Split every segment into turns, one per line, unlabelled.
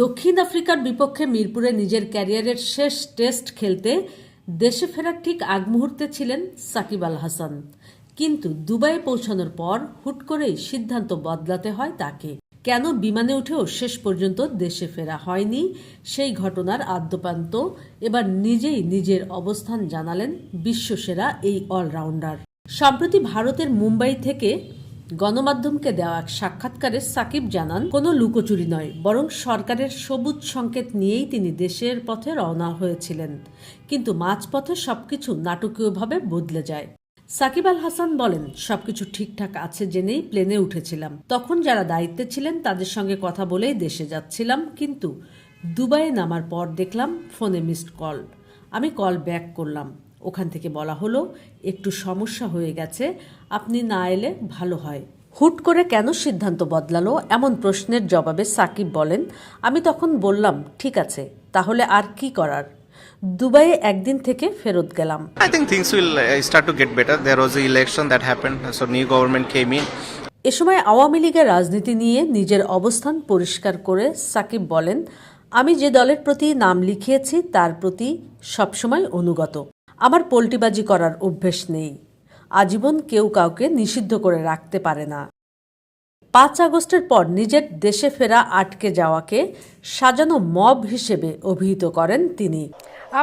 দক্ষিণ আফ্রিকার বিপক্ষে মিরপুরে নিজের ক্যারিয়ারের শেষ টেস্ট খেলতে দেশে ফেরার ঠিক আগ মুহূর্তে ছিলেন সাকিব আল হাসান। কিন্তু দুবাইয়ে পৌঁছানোর পর হুট করেই সিদ্ধান্ত বদলাতে হয় তাকে। কেন বিমানে উঠেও শেষ পর্যন্ত দেশে ফেরা হয়নি, সেই ঘটনার আদ্যোপান্ত এবার নিজেই নিজের অবস্থান জানালেন বিশ্বসেরা এই অলরাউন্ডার। সম্প্রতি ভারতের মুম্বাই থেকে গণমাধ্যমকে দেওয়া এক সাক্ষাৎকারে সাকিব জানান, কোনো লুকোচুরি নয়, বরং সরকারের সবুজ সংকেত নিয়েই তিনি দেশের পথে রওনা হয়েছিলেন। কিন্তু মাঝপথে সবকিছু নাটকীয়ভাবে বদলে যায়। সাকিব আল হাসান বলেন, সবকিছু ঠিকঠাক আছে জেনেই প্লেনে উঠেছিলাম। তখন যারা দায়িত্বে ছিলেন তাদের সঙ্গে কথা বলেই দেশে যাচ্ছিলাম, কিন্তু দুবাইয়ে নামার পর দেখলাম ফোনে মিসড কল। আমি কল ব্যাক করলাম। ওখান থেকে বলা হলো, একটু সমস্যা হয়ে গেছে, আপনি না এলে ভালো হয়। হুট করে কেন সিদ্ধান্ত বদলালো, এমন প্রশ্নের জবাবে সাকিব বলেন, আমি তখন বললাম, ঠিক আছে, তাহলে আর কি করার। দুবাইয়ে একদিন থেকে ফেরত গেলাম।
I think things will start to get better. There was an election that happened, so new government came in.
এ সময় আওয়ামী লীগের রাজনীতি নিয়ে নিজের অবস্থান পরিষ্কার করে সাকিব বলেন, আমি যে দলের প্রতি নাম লিখিয়েছি তার প্রতি সবসময় অনুগত। আমার পল্টিবাজি করার অভ্যেস নেই। আজীবন কেউ কাউকে নিষিদ্ধ করে রাখতে পারে না। 5 আগস্টের পর নিজের দেশে ফেরা আটকে যাওয়াকে সাজানো মব হিসেবে অভিহিত করেন তিনি।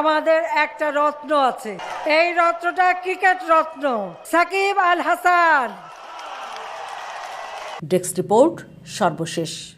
আমাদের একটা রত্ন আছে, এই রত্নটা ক্রিকেট রত্ন সাকিব আল হাসান।
ডেস্ক রিপোর্ট, সর্বশেষ।